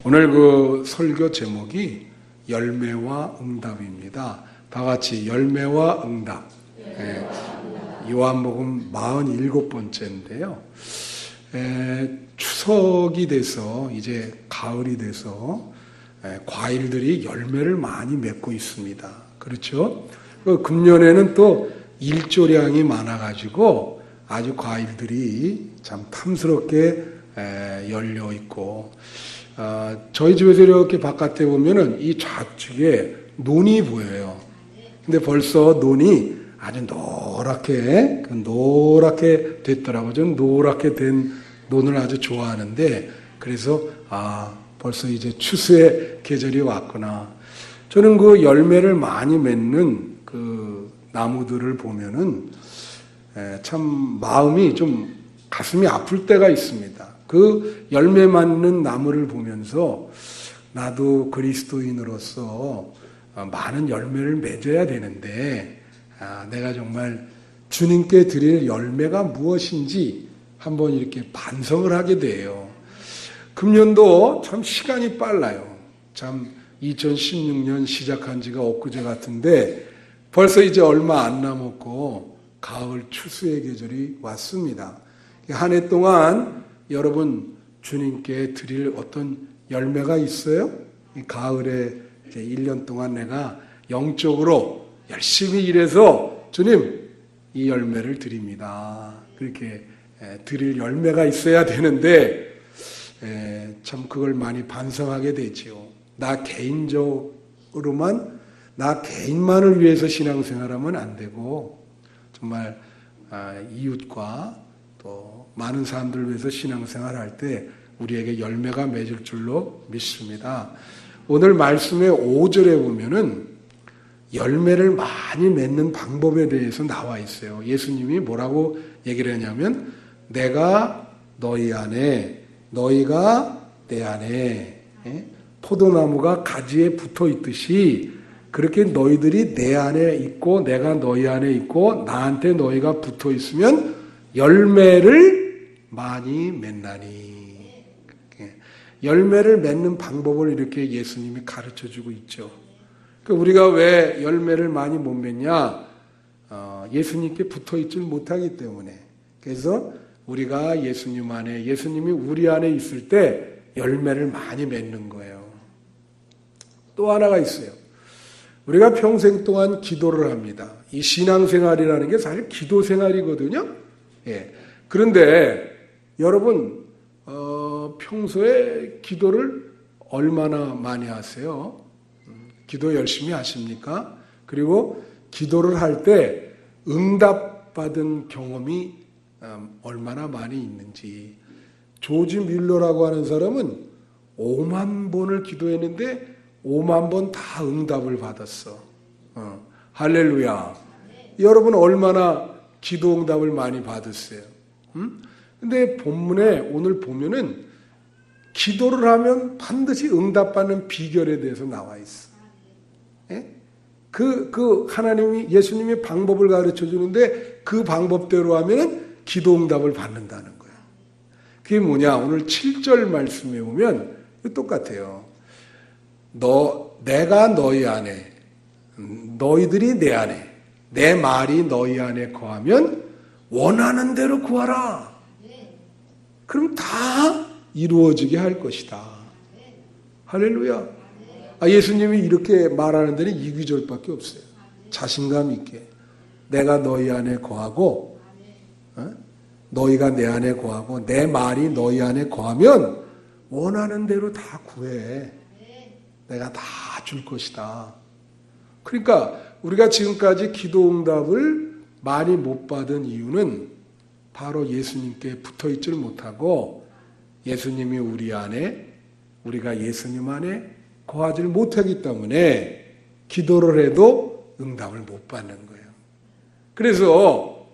오늘 그 설교 제목이 열매와 응답입니다. 다 같이 열매와 응답. 요한복음 47번째인데요. 추석이 돼서 이제 가을이 돼서 과일들이 열매를 많이 맺고 있습니다. 그렇죠? 금년에는 또 일조량이 많아가지고 아주 과일들이 참 탐스럽게 열려 있고, 저희 집에서 이렇게 바깥에 보면은 이 좌측에 논이 보여요. 근데 벌써 논이 아주 노랗게 됐더라고요. 저는 노랗게 된 논을 아주 좋아하는데, 그래서 벌써 이제 추수의 계절이 왔구나. 저는 그 열매를 많이 맺는 그 나무들을 보면은 참 마음이 좀 가슴이 아플 때가 있습니다. 그 열매 맺는 나무를 보면서 나도 그리스도인으로서 많은 열매를 맺어야 되는데, 내가 정말 주님께 드릴 열매가 무엇인지 한번 이렇게 반성을 하게 돼요. 금년도 참 시간이 빨라요. 참 2016년 시작한 지가 엊그제 같은데 벌써 이제 얼마 안 남았고 가을 추수의 계절이 왔습니다. 한 해 동안 여러분 주님께 드릴 어떤 열매가 있어요? 이 가을에 이제 1년 동안 내가 영적으로 열심히 일해서 주님 이 열매를 드립니다. 그렇게 드릴 열매가 있어야 되는데 참 그걸 많이 반성하게 되지요. 나 개인만을 위해서 신앙생활하면 안 되고 정말 이웃과 또 많은 사람들을 위해서 신앙생활할 때 우리에게 열매가 맺을 줄로 믿습니다. 오늘 말씀의 5절에 보면은 열매를 많이 맺는 방법에 대해서 나와 있어요. 예수님이 뭐라고 얘기를 하냐면 내가 너희 안에 너희가 내 안에 포도나무가 가지에 붙어 있듯이 그렇게 너희들이 내 안에 있고 내가 너희 안에 있고 나한테 너희가 붙어 있으면 열매를 많이 맺나니. 열매를 맺는 방법을 이렇게 예수님이 가르쳐주고 있죠. 우리가 왜 열매를 많이 못 맺냐? 예수님께 붙어있지 못하기 때문에. 그래서 우리가 예수님 안에, 예수님이 우리 안에 있을 때 열매를 많이 맺는 거예요. 또 하나가 있어요. 우리가 평생 동안 기도를 합니다. 이 신앙생활이라는 게 사실 기도생활이거든요. 그런데 여러분 평소에 기도를 얼마나 많이 하세요? 기도 열심히 하십니까? 그리고 기도를 할 때 응답받은 경험이 얼마나 많이 있는지. 조지 뮬러라고 하는 사람은 5만 번을 기도했는데 5만 번 다 응답을 받았어. 할렐루야. 여러분 얼마나 기도 응답을 많이 받으세요? 근데 본문에 오늘 보면은 기도를 하면 반드시 응답받는 비결에 대해서 나와 있어. 하나님이, 예수님이 방법을 가르쳐 주는데 그 방법대로 하면은 기도 응답을 받는다는 거예요. 그게 뭐냐? 오늘 7절 말씀에 보면 똑같아요. 내가 너희 안에, 너희들이 내 안에, 내 말이 너희 안에 거하면 원하는 대로 구하라. 그럼 다 이루어지게 할 것이다. 할렐루야. 예수님이 이렇게 말하는 데는 이 구절밖에 없어요. 자신감 있게. 내가 너희 안에 거하고, 너희가 내 안에 거하고, 내 말이 너희 안에 거하면 원하는 대로 다 구해. 내가 다 줄 것이다. 그러니까 우리가 지금까지 기도 응답을 많이 못 받은 이유는 바로 예수님께 붙어 있지를 못하고 예수님이 우리 안에, 우리가 예수님 안에 거하지 못하기 때문에 기도를 해도 응답을 못 받는 거예요. 그래서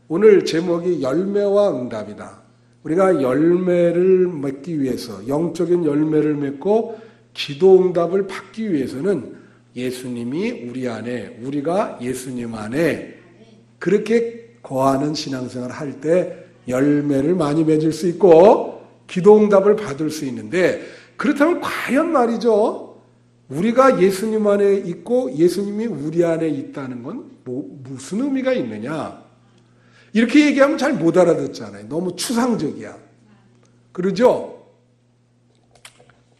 오늘 제목이 열매와 응답이다. 우리가 열매를 맺기 위해서, 영적인 열매를 맺고 기도 응답을 받기 위해서는 예수님이 우리 안에, 우리가 예수님 안에 그렇게 거하는 신앙생활을 할 때 열매를 많이 맺을 수 있고 기도 응답을 받을 수 있는데, 그렇다면 과연 말이죠. 우리가 예수님 안에 있고 예수님이 우리 안에 있다는 건 무슨 의미가 있느냐? 이렇게 얘기하면 잘 못 알아듣잖아요. 너무 추상적이야. 그러죠?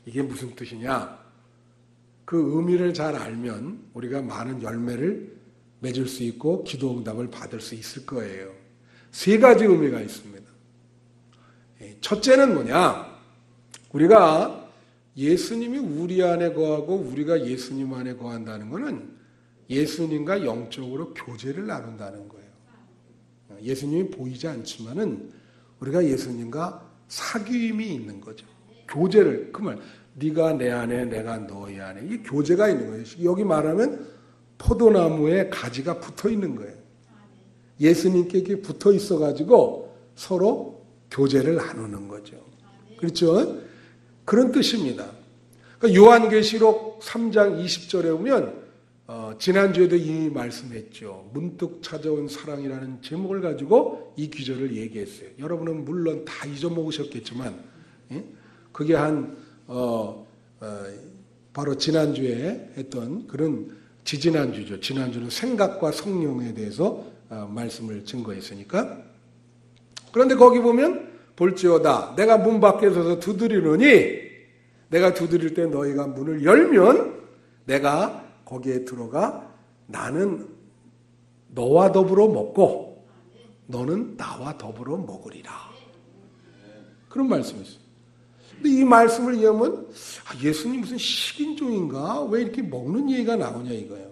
이게 무슨 뜻이냐? 그 의미를 잘 알면 우리가 많은 열매를 맺을 수 있고 기도 응답을 받을 수 있을 거예요. 세 가지 의미가 있습니다. 첫째는 뭐냐? 우리가 예수님이 우리 안에 거하고 우리가 예수님 안에 거한다는 것은 예수님과 영적으로 교제를 나눈다는 거예요. 예수님이 보이지 않지만은 우리가 예수님과 사귐이 있는 거죠. 교제를, 그 말, 네가 내 안에 내가 너희 안에, 이게 교제가 있는 거예요. 여기 말하면 포도나무에 가지가 붙어 있는 거예요. 예수님께 이렇게 붙어 있어 가지고 서로 교제를 나누는 거죠. 그렇죠? 그런 뜻입니다. 그러니까 요한계시록 3장 20절에 보면 지난주에도 이미 말씀했죠. 문득 찾아온 사랑이라는 제목을 가지고 이 기절을 얘기했어요. 여러분은 물론 다 잊어먹으셨겠지만 그게 바로 지난주에 했던 그런 지지난주죠. 지난주는 생각과 성령에 대해서 말씀을 증거했으니까. 그런데 거기 보면 볼지어다 내가 문 밖에 서서 두드리노니 내가 두드릴 때 너희가 문을 열면 내가 거기에 들어가 나는 너와 더불어 먹고 너는 나와 더불어 먹으리라. 그런 말씀이었어요. 근데 이 말씀을 이해하면 예수님 무슨 식인종인가? 왜 이렇게 먹는 얘기가 나오냐 이거예요.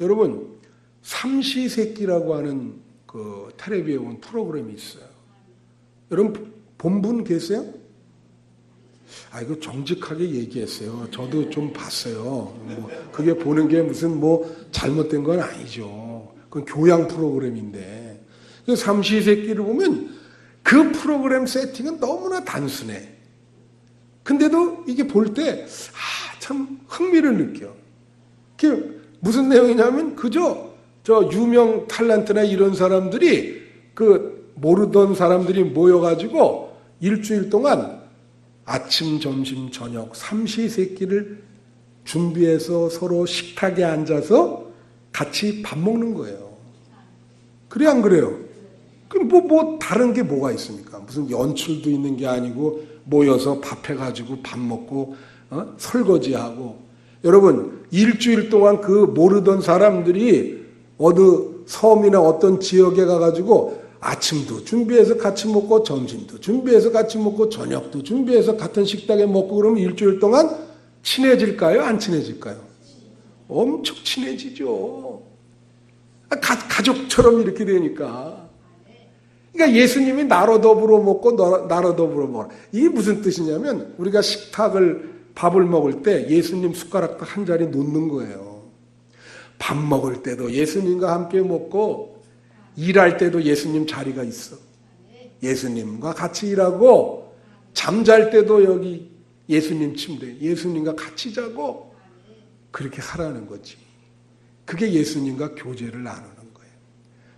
여러분 삼시세끼라고 하는 그 텔레비에 온 프로그램이 있어요. 여러분 본 분 계세요? 이거 정직하게 얘기했어요. 저도 좀 봤어요. 그게 보는 게 무슨 잘못된 건 아니죠. 그건 교양 프로그램인데. 그 삼시세끼를 보면 그 프로그램 세팅은 너무나 단순해. 근데도 이게 볼 때, 참 흥미를 느껴. 그게 무슨 내용이냐면, 그저 저 유명 탤런트나 이런 사람들이 모르던 사람들이 모여가지고 일주일 동안 아침, 점심, 저녁 삼시세끼를 준비해서 서로 식탁에 앉아서 같이 밥 먹는 거예요. 그래 안 그래요? 그럼 다른 게 뭐가 있습니까? 무슨 연출도 있는 게 아니고 모여서 밥 해가지고 밥 먹고 설거지하고. 여러분 일주일 동안 그 모르던 사람들이 어느 섬이나 어떤 지역에 가가지고 아침도 준비해서 같이 먹고 점심도 준비해서 같이 먹고 저녁도 준비해서 같은 식당에 먹고 그러면 일주일 동안 친해질까요? 안 친해질까요? 엄청 친해지죠. 가족처럼 이렇게 되니까. 그러니까 예수님이 나로 더불어 먹고 나로 더불어 먹어라. 이게 무슨 뜻이냐면 우리가 밥을 먹을 때 예수님 숟가락 한 자리 놓는 거예요. 밥 먹을 때도 예수님과 함께 먹고 일할 때도 예수님 자리가 있어. 예수님과 같이 일하고 잠잘 때도 여기 예수님 침대, 예수님과 같이 자고 그렇게 하라는 거지. 그게 예수님과 교제를 나누는 거예요.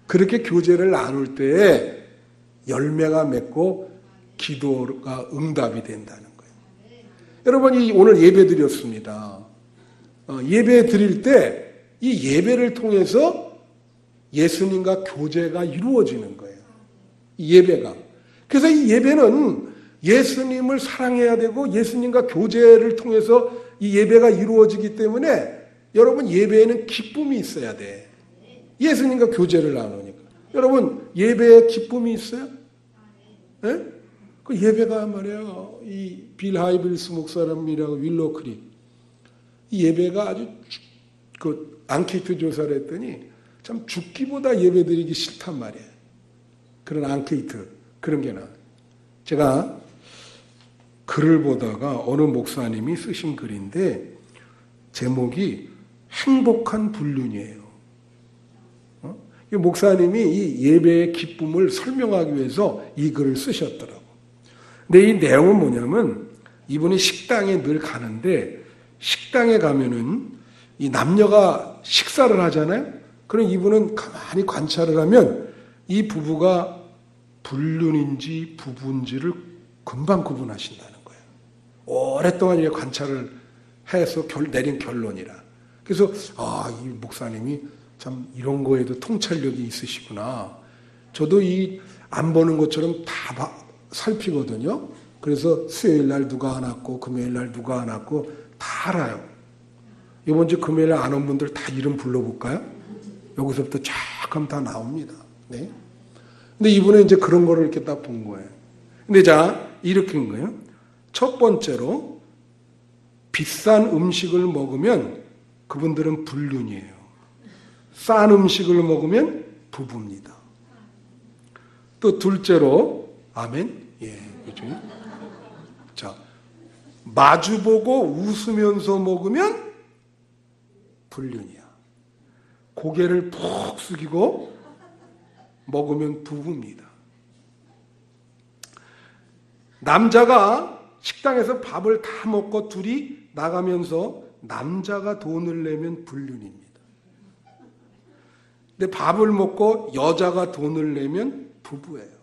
그렇게 교제를 나눌 때에 열매가 맺고 기도가 응답이 된다는 거예요. 여러분 오늘 예배 드렸습니다. 예배 드릴 때 이 예배를 통해서 예수님과 교제가 이루어지는 거예요. 이 예배가. 그래서 이 예배는 예수님을 사랑해야 되고 예수님과 교제를 통해서 이 예배가 이루어지기 때문에 여러분 예배에는 기쁨이 있어야 돼. 예수님과 교제를 나누니까. 여러분 예배에 기쁨이 있어요? 네? 그 예배가 말이에요. 이 빌 하이빌스 목사님이라고 윌로크리. 이 예배가 아주 앙케이트 조사를 했더니 참 죽기보다 예배드리기 싫단 말이에요. 그런 앙케이트 그런 게 나와요. 제가 글을 보다가 어느 목사님이 쓰신 글인데 제목이 행복한 불륜이에요. 이 목사님이 이 예배의 기쁨을 설명하기 위해서 이 글을 쓰셨더라고. 근데 이 내용은 뭐냐면 이분이 식당에 늘 가는데 식당에 가면은 이 남녀가 식사를 하잖아요. 그럼 이분은 가만히 관찰을 하면 이 부부가 불륜인지 부부인지를 금방 구분하신다는 거예요. 오랫동안 이렇게 관찰을 해서 내린 결론이라. 그래서 이 목사님이 참 이런 거에도 통찰력이 있으시구나. 저도 이 안 보는 것처럼 다 살피거든요. 그래서 수요일 날 누가 안 왔고 금요일 날 누가 안 왔고 다 알아요. 이번 주 금요일 안 온 분들 다 이름 불러볼까요? 여기서부터 쫙 하면 다 나옵니다. 네. 근데 이분은 이제 그런 거를 이렇게 딱 본 거예요. 근데 자, 이렇게 한 거예요. 첫 번째로 비싼 음식을 먹으면 그분들은 불륜이에요. 싼 음식을 먹으면 부부입니다. 또 둘째로, 아멘? 예, 그죠? 자, 마주보고 웃으면서 먹으면 불륜이야. 고개를 푹 숙이고 먹으면 부부입니다. 남자가 식당에서 밥을 다 먹고 둘이 나가면서 남자가 돈을 내면 불륜입니다. 근데 밥을 먹고 여자가 돈을 내면 부부예요.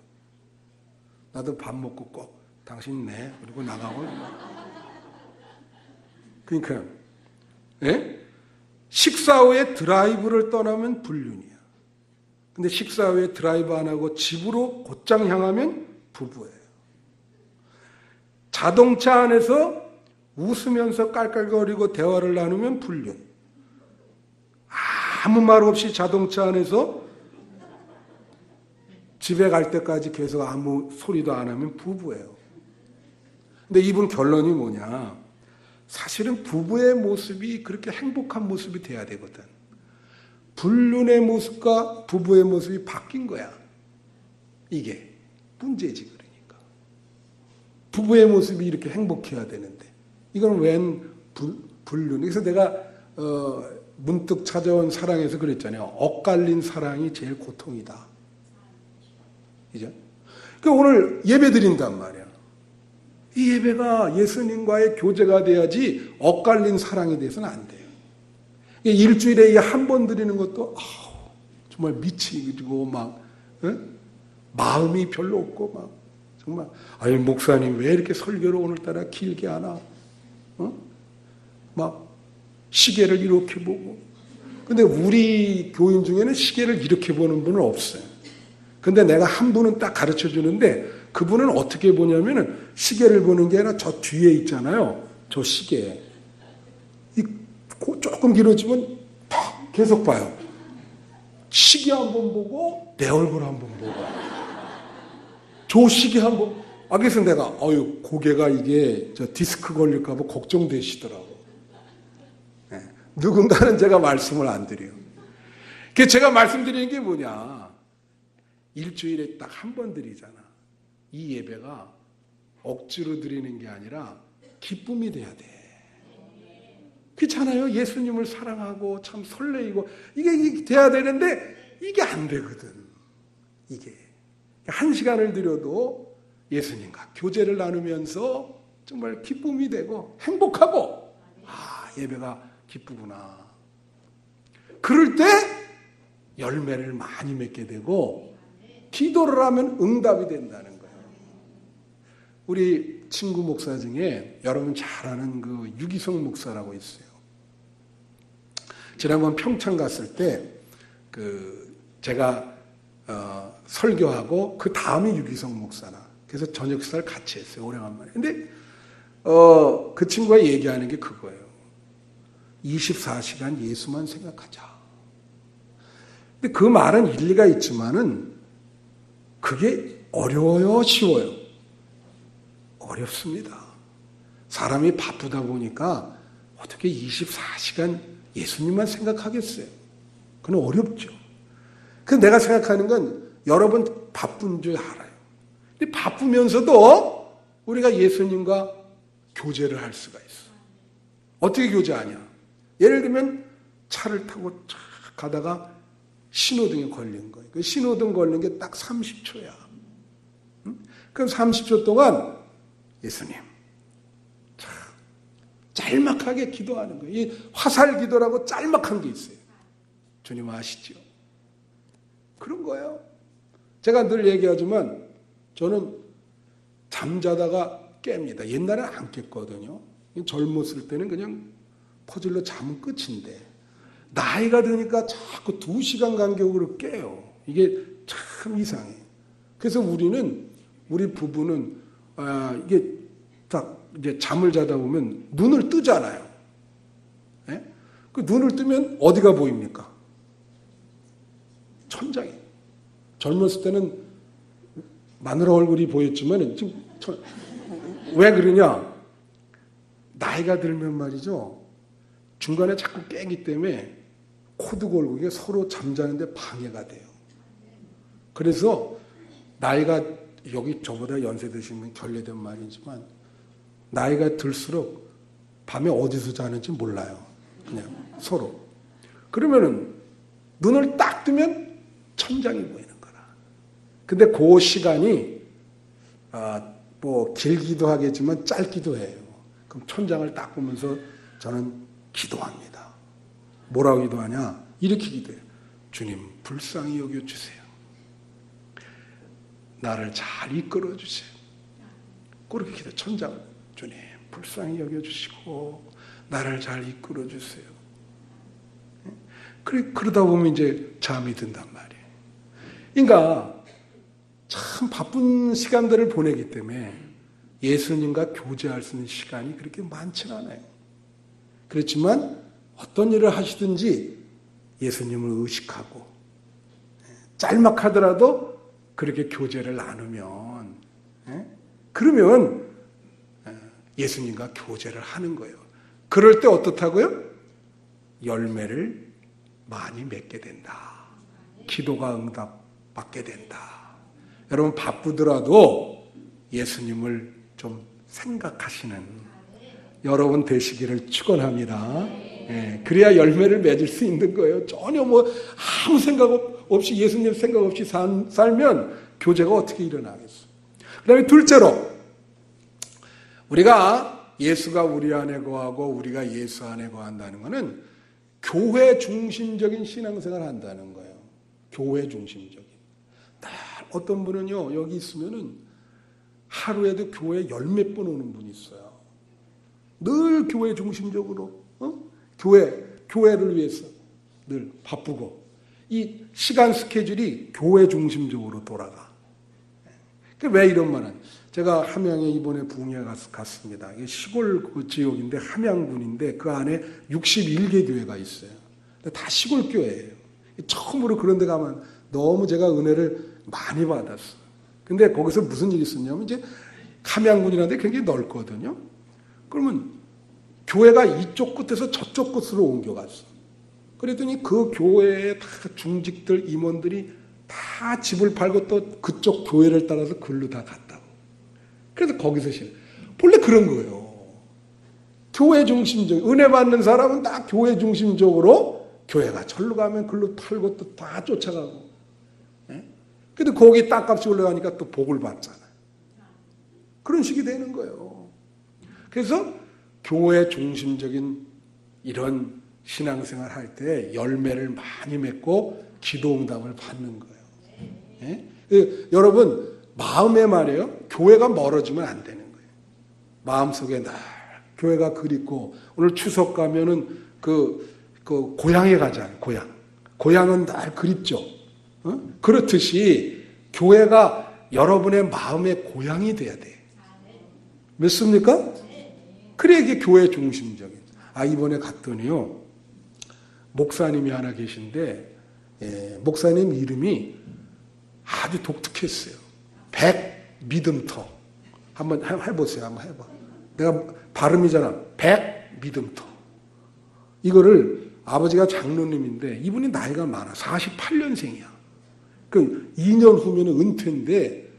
나도 밥 먹고 꼭 당신 내. 그리고 나가고. 그러니까 예? 식사 후에 드라이브를 떠나면 불륜이야. 근데 식사 후에 드라이브 안 하고 집으로 곧장 향하면 부부예요. 자동차 안에서 웃으면서 깔깔거리고 대화를 나누면 불륜. 아무 말 없이 자동차 안에서 집에 갈 때까지 계속 아무 소리도 안 하면 부부예요. 근데 이분 결론이 뭐냐? 사실은 부부의 모습이 그렇게 행복한 모습이 돼야 되거든. 불륜의 모습과 부부의 모습이 바뀐 거야. 이게 문제지. 그러니까 부부의 모습이 이렇게 행복해야 되는데 이건 웬 불륜. 그래서 내가 문득 찾아온 사랑에서 그랬잖아요. 엇갈린 사랑이 제일 고통이다. 그죠? 그러니까 오늘 예배 드린단 말이야. 이 예배가 예수님과의 교제가 돼야지 엇갈린 사랑이 돼서는 안 돼요. 일주일에 한 번 드리는 것도 정말 미치고 막 마음이 별로 없고 막 정말 아니 목사님 왜 이렇게 설교를 오늘따라 길게 하나? 막 시계를 이렇게 보고. 근데 우리 교인 중에는 시계를 이렇게 보는 분은 없어요. 근데 내가 한 분은 딱 가르쳐 주는데 그분은 어떻게 보냐면은 시계를 보는 게 아니라 저 뒤에 있잖아요. 저 시계. 조금 길어지면 계속 봐요. 시계 한번 보고 내 얼굴 한번 보고. 저 시계 한번. 그래서 내가 고개가 이게 저 디스크 걸릴까 봐 걱정되시더라고. 네. 누군가는 제가 말씀을 안 드려요. 그래서 제가 말씀드리는 게 뭐냐. 일주일에 딱 한 번 드리잖아. 이 예배가 억지로 드리는 게 아니라 기쁨이 돼야 돼. 그렇잖아요. 예수님을 사랑하고 참 설레이고 이게 돼야 되는데 이게 안 되거든. 이게 한 시간을 드려도 예수님과 교제를 나누면서 정말 기쁨이 되고 행복하고 예배가 기쁘구나. 그럴 때 열매를 많이 맺게 되고 기도를 하면 응답이 된다는 거예요. 우리 친구 목사 중에 여러분 잘 아는 그 유기성 목사라고 있어요. 지난번 평창 갔을 때 제가 설교하고 그 다음에 유기성 목사나 그래서 저녁 식사를 같이 했어요. 오래간만에. 근데 그 친구가 얘기하는 게 그거예요. 24시간 예수만 생각하자. 근데 그 말은 일리가 있지만은 그게 어려워요, 쉬워요? 어렵습니다. 사람이 바쁘다 보니까 어떻게 24시간 예수님만 생각하겠어요? 그건 어렵죠. 그래서 내가 생각하는 건 여러분 바쁜 줄 알아요. 근데 바쁘면서도 우리가 예수님과 교제를 할 수가 있어. 어떻게 교제하냐? 예를 들면 차를 타고 쫙 가다가 신호등에 걸린 거예요. 그 신호등 걸린 게 딱 30초야. 그럼 30초 동안 예수님 참 짤막하게 기도하는 거예요. 이 화살 기도라고 짤막한 게 있어요. 주님 아시죠? 그런 거예요. 제가 늘 얘기하지만 저는 잠자다가 깹니다. 옛날에는 안 깼거든요. 젊었을 때는 그냥 퍼즐로 자면 끝인데 나이가 드니까 자꾸 2시간 간격으로 깨요. 이게 참 이상해. 그래서 우리 부부는 이게 딱 이제 잠을 자다 보면 눈을 뜨잖아요. 예? 그 눈을 뜨면 어디가 보입니까? 천장이. 젊었을 때는 마누라 얼굴이 보였지만 지금 왜 그러냐? 나이가 들면 말이죠. 중간에 자꾸 깨기 때문에 코도 골고 이게 서로 잠자는데 방해가 돼요. 그래서 나이가 여기 저보다 연세 드신 분 결례된 말이지만 나이가 들수록 밤에 어디서 자는지 몰라요. 그냥 서로. 그러면은 눈을 딱 뜨면 천장이 보이는 거라. 근데 그 시간이 뭐 길기도 하겠지만 짧기도 해요. 그럼 천장을 딱 보면서 저는 기도합니다. 뭐라고 기도하냐? 이렇게 기도해요. 주님 불쌍히 여겨주세요. 나를 잘 이끌어주세요. 그렇게 기도. 천장을 주님 불쌍히 여겨주시고 나를 잘 이끌어주세요. 그러다 보면 이제 잠이 든단 말이에요. 그러니까 참 바쁜 시간들을 보내기 때문에 예수님과 교제할 수 있는 시간이 그렇게 많지 않아요. 그렇지만 어떤 일을 하시든지 예수님을 의식하고 짤막하더라도 그렇게 교제를 나누면 그러면 예수님과 교제를 하는 거예요. 그럴 때 어떻다고요? 열매를 많이 맺게 된다. 기도가 응답받게 된다. 여러분 바쁘더라도 예수님을 좀 생각하시는 여러분 되시기를 축원합니다. 그래야 열매를 맺을 수 있는 거예요. 전혀 뭐 아무 생각 없이 예수님 생각 없이 살면 교제가 어떻게 일어나겠어요. 그 다음에 둘째로 우리가 예수가 우리 안에 거하고 우리가 예수 안에 거한다는 것은 교회 중심적인 신앙생활을 한다는 거예요. 교회 중심적인. 어떤 분은요 여기 있으면은 하루에도 교회 10몇 번 오는 분이 있어요. 늘 교회 중심적으로 교회를 위해서 늘 바쁘고 이 시간 스케줄이 교회 중심적으로 돌아가. 왜 이런 말은? 제가 함양에 이번에 부흥회 갔습니다. 이게 시골 그 지역인데 함양군인데 그 안에 61개 교회가 있어요. 다 시골 교회예요. 처음으로 그런 데 가면 너무 제가 은혜를 많이 받았어요. 근데 거기서 무슨 일이 있었냐면 이제 함양군이라는데 굉장히 넓거든요. 그러면 교회가 이쪽 끝에서 저쪽 끝으로 옮겨갔어. 그랬더니 그 교회에 다 중직들 임원들이 다 집을 팔고 또 그쪽 교회를 따라서 글로 다 갔다고. 그래서 거기서 본래 그런 거예요. 교회 중심적 은혜 받는 사람은 다 교회 중심적으로 교회가 절로 가면 글로 팔고 또 다 쫓아가고. 근데 거기 땅값이 올라가니까 또 복을 받잖아요. 그런 식이 되는 거예요. 그래서 교회 중심적인 이런 신앙생활 할 때 열매를 많이 맺고 기도응답을 받는 거예요. 여러분 마음에 말이에요. 교회가 멀어지면 안 되는 거예요. 마음속에 늘 교회가 그립고 오늘 추석 가면은 그 고향에 가잖아요. 고향은 늘 그립죠. 그렇듯이 교회가 여러분의 마음의 고향이 돼야 돼. 맞습니까? 그래 이게 교회 중심적인. 이번에 갔더니요 목사님이 하나 계신데 목사님 이름이 아주 독특했어요. 백미듬터. 한번 해보세요. 한번 해봐. 내가 발음이잖아. 백미듬터. 이거를 아버지가 장로님인데 이분이 나이가 많아. 48년생이야. 그 2년 후면 은퇴인데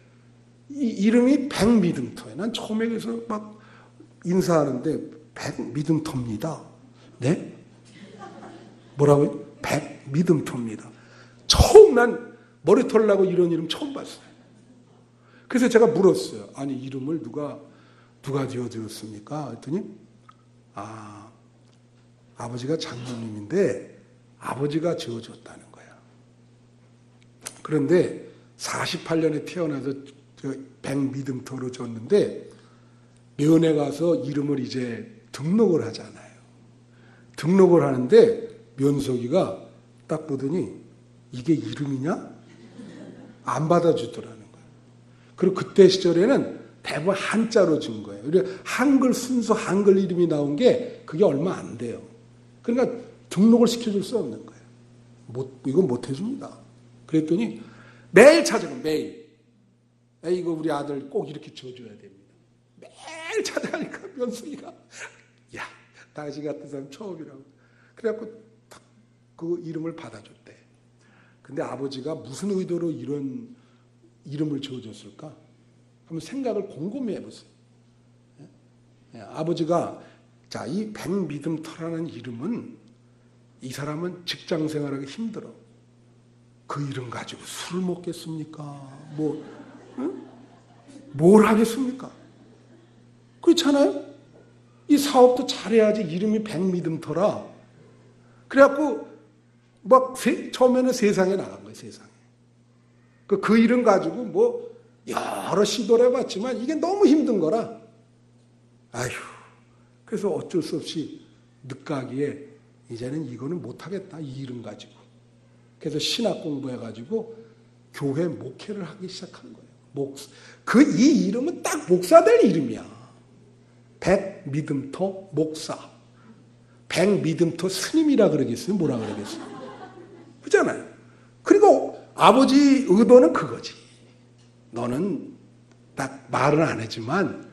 이 이름이 백미듬터예요. 난 처음에 그래서 막 인사하는데 백미듬터입니다. 네? 뭐라고요? 백미듬터입니다. 처음 난 머리 털라고 이런 이름 처음 봤어요. 그래서 제가 물었어요. 아니 이름을 누가 지어드렸습니까? 했더니 아버지가 장로님인데 아버지가 지어줬다는 거야. 그런데 48년에 태어나서 백미듬터로 졌는데 면회 가서 이름을 이제 등록을 하잖아요. 등록을 하는데 면석이가 딱 보더니 이게 이름이냐? 안 받아주더라는 거예요. 그리고 그때 시절에는 대부분 한자로 준 거예요. 그리고 한글 순수 한글 이름이 나온 게 그게 얼마 안 돼요. 그러니까 등록을 시켜줄 수 없는 거예요. 이건 못 해줍니다. 그랬더니 매일 찾아가, 매일. 이거 우리 아들 꼭 이렇게 줘줘야 됩니다. 매일 찾아가니까 면석이가 야, 당신 같은 사람 처음이라고. 그래갖고 딱 그 이름을 받아줬대. 근데 아버지가 무슨 의도로 이런 이름을 지어줬을까? 한번 생각을 곰곰이 해보세요. 아버지가 자, 이 백미듬터라는 이름은 이 사람은 직장 생활하기 힘들어. 그 이름 가지고 술을 먹겠습니까? 뭘 하겠습니까? 그렇잖아요? 이 사업도 잘해야지 이름이 백미듬터라. 그래갖고 처음에는 세상에 나간 거예요, 세상에. 그 이름 가지고 여러 시도를 해봤지만 이게 너무 힘든 거라. 아휴. 그래서 어쩔 수 없이 늦가기에 이제는 이거는 못하겠다, 이 이름 가지고. 그래서 신학 공부해가지고 교회 목회를 하기 시작한 거예요. 이 이름은 딱 목사 될 이름이야. 백미듬터 목사. 백미듬터 스님이라 그러겠어요? 뭐라 그러겠어요? 그렇잖아요. 그리고 아버지 의도는 그거지. 너는 딱 말은 안 했지만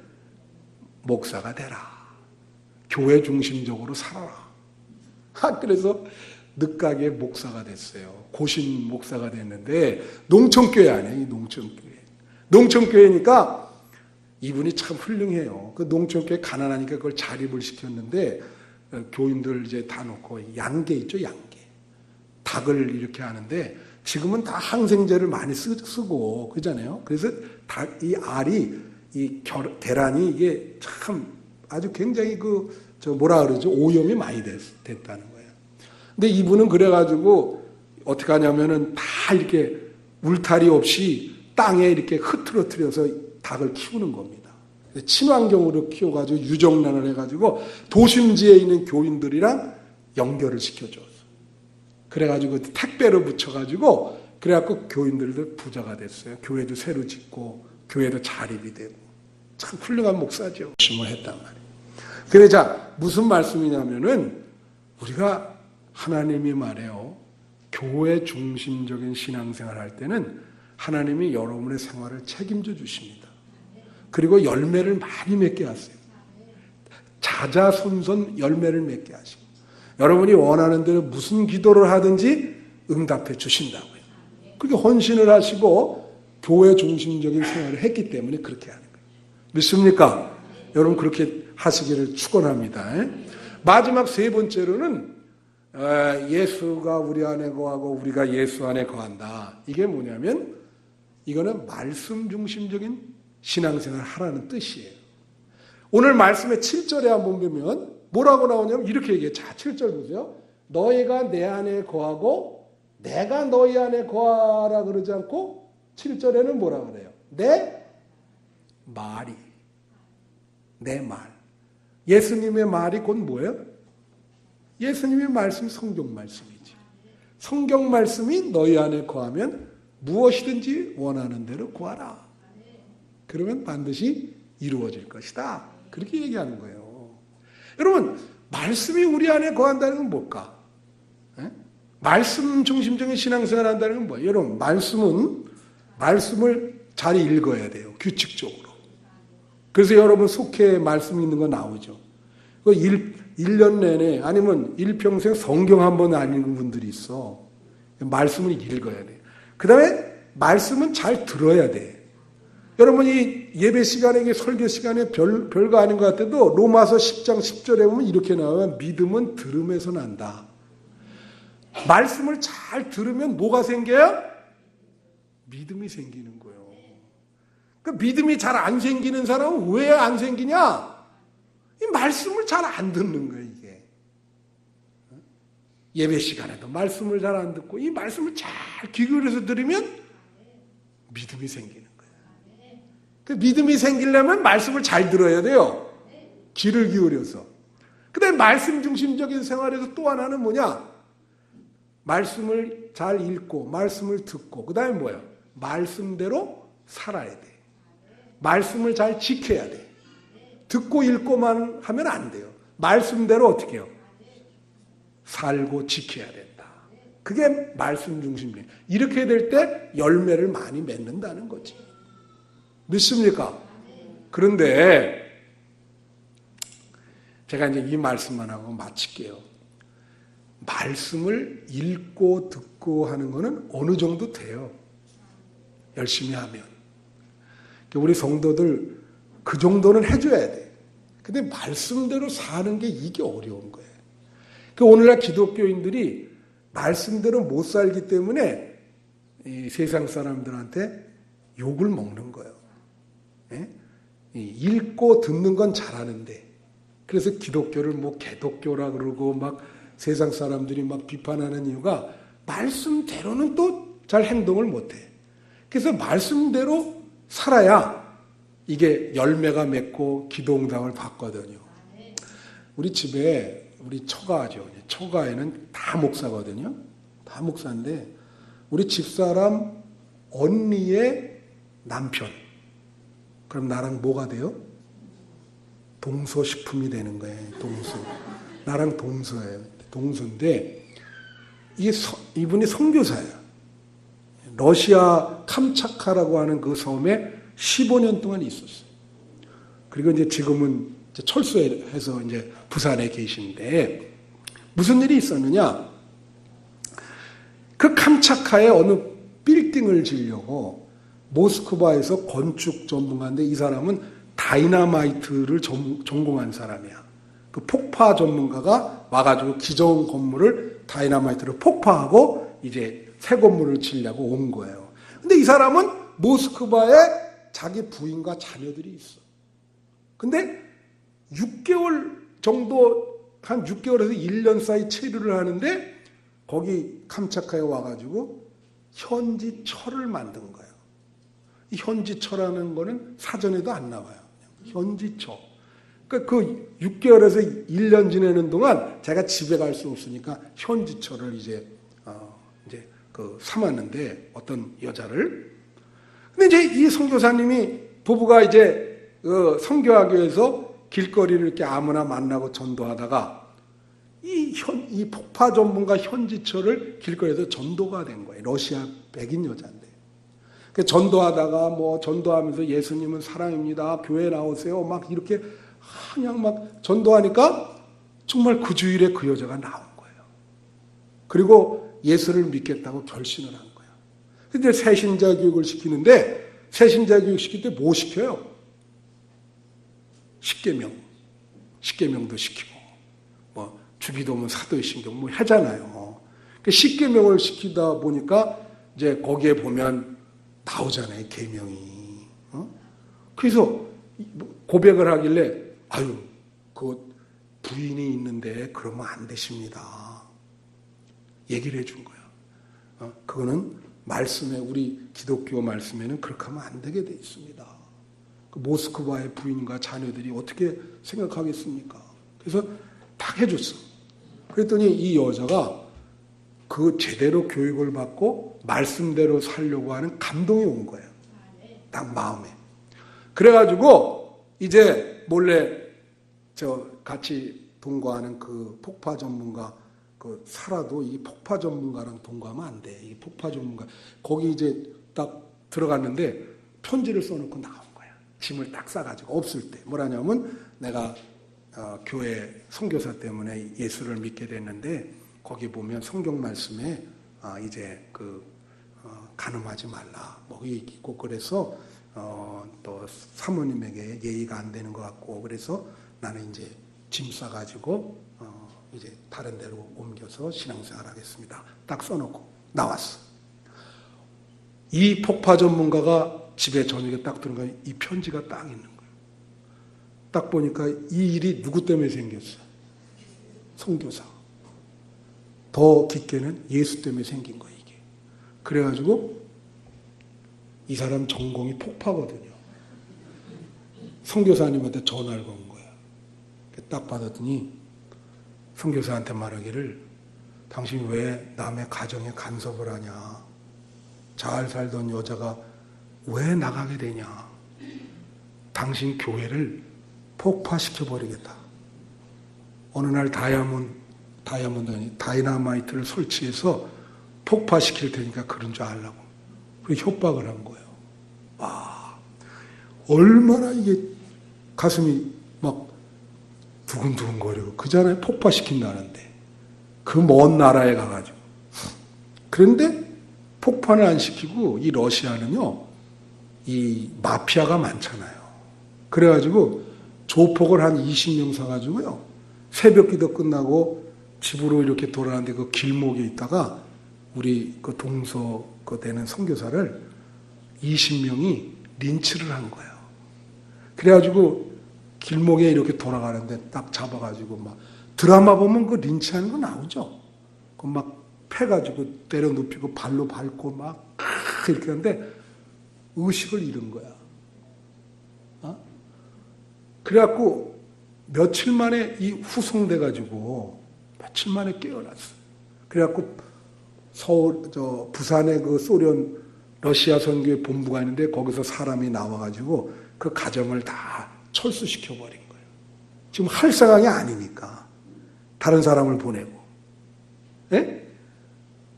목사가 되라. 교회 중심적으로 살아라. 그래서 늦가게 목사가 됐어요. 고신 목사가 됐는데 농촌교회 아니에요. 이 농촌교회. 농촌교회니까 이분이 참 훌륭해요. 그 농촌교회 가난하니까 그걸 자립을 시켰는데 교인들 이제 다 놓고 양계 있죠, 양계. 닭을 이렇게 하는데 지금은 다 항생제를 많이 쓰고 그러잖아요. 그래서 이 알이 계란이 이게 참 아주 굉장히 오염이 많이 됐다는 거예요. 근데 이분은 그래가지고 어떻게 하냐면은 다 이렇게 울타리 없이 땅에 이렇게 흐트러뜨려서 닭을 키우는 겁니다. 친환경으로 키워가지고 유정란을 해가지고 도심지에 있는 교인들이랑 연결을 시켜줬어. 그래가지고 택배로 붙여가지고 그래갖고 교인들도 부자가 됐어요. 교회도 새로 짓고 교회도 자립이 되고 참 훌륭한 목사죠. 열심히 했단 말이에요. 그래 자 무슨 말씀이냐면은 우리가 하나님이 말해요. 교회 중심적인 신앙생활 할 때는 하나님이 여러분의 생활을 책임져 주십니다. 그리고 열매를 많이 맺게 하세요. 자자손손 열매를 맺게 하시고 여러분이 원하는 대로 무슨 기도를 하든지 응답해 주신다고요. 그렇게 헌신을 하시고 교회 중심적인 생활을 했기 때문에 그렇게 하는 거예요. 믿습니까? 여러분 그렇게 하시기를 축원합니다. 마지막 세 번째로는 예수가 우리 안에 거하고 우리가 예수 안에 거한다. 이게 뭐냐면 이거는 말씀 중심적인 신앙생활을 하라는 뜻이에요. 오늘 말씀의 7절에 한번 보면 뭐라고 나오냐면 이렇게 얘기해요. 자, 7절 보세요. 너희가 내 안에 거하고 내가 너희 안에 거하라 그러지 않고 7절에는 뭐라 그래요? 내 말이. 내 말. 예수님의 말이 곧 뭐예요? 예수님의 말씀이 성경 말씀이지. 성경 말씀이 너희 안에 거하면 무엇이든지 원하는 대로 구하라. 그러면 반드시 이루어질 것이다. 그렇게 얘기하는 거예요. 여러분, 말씀이 우리 안에 거한다는 건 뭘까? 말씀 중심적인 신앙생활을 한다는 건 뭐예요? 여러분, 말씀을 잘 읽어야 돼요. 규칙적으로. 그래서 여러분 속해 말씀 있는 거 나오죠. 1년 내내 아니면 일평생 성경 한 번 안 읽은 분들이 있어. 말씀을 읽어야 돼. 그 다음에 말씀은 잘 들어야 돼. 여러분이 예배 시간에 설교 시간에 별거 아닌 것 같아도 로마서 10장 10절에 보면 이렇게 나와요. 믿음은 들음에서 난다. 말씀을 잘 들으면 뭐가 생겨요? 믿음이 생기는 거예요. 그 믿음이 잘 안 생기는 사람은 왜 안 생기냐? 이 말씀을 잘 안 듣는 거예요, 이게. 예배 시간에도 말씀을 잘 안 듣고 이 말씀을 잘 귀 기울여서 들으면 믿음이 생기는 거예요. 그 믿음이 생기려면 말씀을 잘 들어야 돼요. 귀를 기울여서. 그다음에 말씀 중심적인 생활에서 또 하나는 뭐냐? 말씀을 잘 읽고 말씀을 듣고 그다음에 뭐예요? 말씀대로 살아야 돼. 말씀을 잘 지켜야 돼. 듣고 읽고만 하면 안 돼요. 말씀대로 어떻게 해요? 살고 지켜야 된다. 그게 말씀 중심이에요. 이렇게 될 때 열매를 많이 맺는다는 거지. 믿습니까? 그런데 제가 이제 이 말씀만 하고 마칠게요. 말씀을 읽고 듣고 하는 거는 어느 정도 돼요. 열심히 하면. 우리 성도들 그 정도는 해줘야 돼. 근데 말씀대로 사는 게 이게 어려운 거예요. 오늘날 기독교인들이 말씀대로 못 살기 때문에 이 세상 사람들한테 욕을 먹는 거예요. 예? 읽고 듣는 건 잘하는데 그래서 기독교를 뭐 개독교라 그러고 막 세상 사람들이 막 비판하는 이유가 말씀대로는 또 잘 행동을 못해. 그래서 말씀대로 살아야 이게 열매가 맺고 기도응답을 받거든요. 우리 집에 우리 처가죠. 처가에는 다 목사거든요. 다 목사인데 우리 집사람 언니의 남편. 그럼 나랑 뭐가 돼요? 동서식품이 되는 거예요. 동서. 나랑 동서예요. 동서인데 이분이 선교사예요. 러시아 캄차카라고 하는 그 섬에 15년 동안 있었어요. 그리고 이제 지금은 이제 철수해서 이제 부산에 계신데 무슨 일이 있었느냐? 그 캄차카에 어느 빌딩을 지으려고 모스크바에서 건축 전문가인데 이 사람은 다이나마이트를 전공한 사람이야. 그 폭파 전문가가 와가지고 기존 건물을 다이나마이트로 폭파하고 이제 새 건물을 지으려고 온 거예요. 근데 이 사람은 모스크바에 자기 부인과 자녀들이 있어. 근데 6개월 정도, 한 6개월에서 1년 사이 체류를 하는데 거기 캄차카에 와가지고 현지철을 만든 거예요. 이 현지철라는 거는 사전에도 안 나와요. 현지철. 그러니까 그 6개월에서 1년 지내는 동안 제가 집에 갈 수 없으니까 현지철을 이제 삼았는데 어떤 여자를. 근데 이제 이 선교사님이 부부가 이제 선교하기 위해서 길거리를 이렇게 아무나 만나고 전도하다가 이 폭파 전문가 현지철을 길거리에서 전도가 된 거예요. 러시아 백인 여자인데. 전도하다가 뭐 전도하면서 예수님은 사랑입니다. 교회 나오세요. 막 이렇게 그냥 막 전도하니까 정말 그 주일에 그 여자가 나온 거예요. 그리고 예수를 믿겠다고 결심을 한 거예요. 근데 새신자 교육을 시키는데 새신자 교육 시킬 때 뭐 시켜요? 십계명도 시키고 뭐 주기도문 사도신경 뭐 하잖아요. 십계명을 시키다 보니까 이제 거기에 보면 나오잖아요, 계명이. 그래서 고백을 하길래 그 부인이 있는데 그러면 안 되십니다. 얘기를 해준 거야. 그거는 말씀에 우리 기독교 말씀에는 그렇게 하면 안 되게 돼 있습니다. 그 모스크바의 부인과 자녀들이 어떻게 생각하겠습니까? 그래서 딱 해줬어. 그랬더니 이 여자가 그 제대로 교육을 받고 말씀대로 살려고 하는 감동이 온 거예요. 딱 마음에. 그래가지고 이제 몰래 같이 동거하는 그 폭파 전문가 살아도 이 폭파 전문가랑 동거하면 안 돼. 이 폭파 전문가 거기 이제 딱 들어갔는데 편지를 써놓고 나온 거야. 짐을 딱 싸가지고 없을 때 뭐라냐면 내가 교회 선교사 때문에 예수를 믿게 됐는데 거기 보면 성경 말씀에 이제 간음하지 말라 뭐 있고 그래서 또 사모님에게 예의가 안 되는 것 같고 그래서 나는 이제 짐 싸가지고 이제 다른 데로 옮겨서 신앙생활 하겠습니다. 딱 써놓고 나왔어. 이 폭파 전문가가 집에 저녁에 딱 들어가니 이 편지가 딱 있는 거예요. 딱 보니까 이 일이 누구 때문에 생겼어? 선교사. 더 깊게는 예수 때문에 생긴 거예요, 이게. 그래가지고 이 사람 전공이 폭파거든요. 선교사님한테 전화를 건 거야. 딱 받았더니 선교사한테 말하기를 당신 왜 남의 가정에 간섭을 하냐. 잘 살던 여자가 왜 나가게 되냐. 당신 교회를 폭파시켜버리겠다. 어느 날 다이너마이트를 설치해서 폭파시킬 테니까 그런 줄 알라고. 그리고 협박을 한 거예요. 와, 얼마나 이게 가슴이 막 두근두근거리고 그잖아요. 폭파시킨다는데. 그 먼 나라에 가가지고. 그런데 폭파는 안 시키고 이 러시아는요. 이 마피아가 많잖아요. 그래가지고 조폭을 한 20명 사가지고요. 새벽 기도 끝나고 집으로 이렇게 돌아가는데 그 길목에 있다가 우리 그 동서되는 선교사를 20명이 린치를 한 거예요. 그래가지고 길목에 이렇게 돌아가는데 딱 잡아가지고 막 드라마 보면 그 린치하는 거 나오죠. 그 막 패가지고 때려 눕히고 발로 밟고 막 이렇게 하는데 의식을 잃은 거야. 그래갖고 며칠 만에 이 후송돼가지고 며칠 만에 깨어났어. 그래갖고 부산에 그 소련 러시아 선교회 본부가 있는데 거기서 사람이 나와가지고 그 가정을 다 철수시켜버린 거예요. 지금 할 상황이 아니니까 다른 사람을 보내고. 예?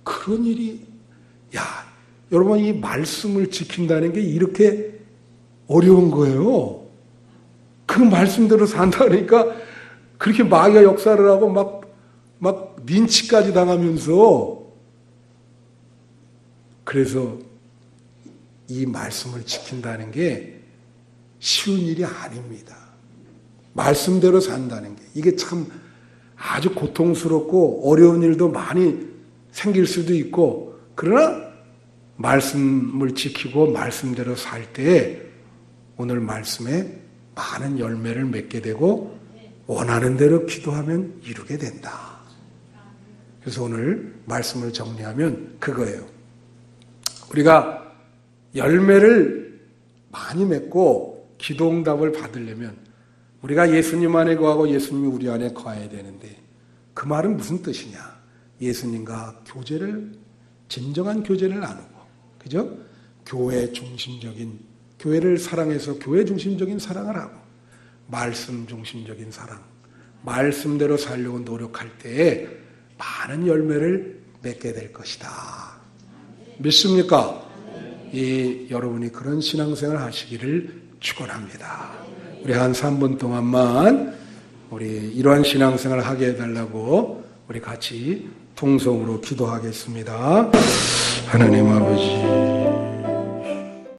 그런 일이 여러분 이 말씀을 지킨다는 게 이렇게 어려운 거예요. 그 말씀대로 산다 그러니까 그렇게 마귀가 역사를 하고 막 린치까지 당하면서 그래서 이 말씀을 지킨다는 게 쉬운 일이 아닙니다. 말씀대로 산다는 게 이게 참 아주 고통스럽고 어려운 일도 많이 생길 수도 있고 그러나 말씀을 지키고 말씀대로 살 때 오늘 말씀에 많은 열매를 맺게 되고 원하는 대로 기도하면 이루게 된다. 그래서 오늘 말씀을 정리하면 그거예요. 우리가 열매를 많이 맺고 기도응답을 받으려면 우리가 예수님 안에 거하고 예수님이 우리 안에 거해야 되는데 그 말은 무슨 뜻이냐. 예수님과 진정한 교제를 나누고 그죠? 교회 중심적인 교회를 사랑해서 교회 중심적인 사랑을 하고 말씀 중심적인 사랑 말씀대로 살려고 노력할 때에 많은 열매를 맺게 될 것이다. 믿습니까? 여러분이 그런 신앙생활 하시기를 축원합니다. 우리 한 3분 동안만 우리 이러한 신앙생활 하게 해달라고 우리 같이 통성으로 기도하겠습니다. 하나님 아버지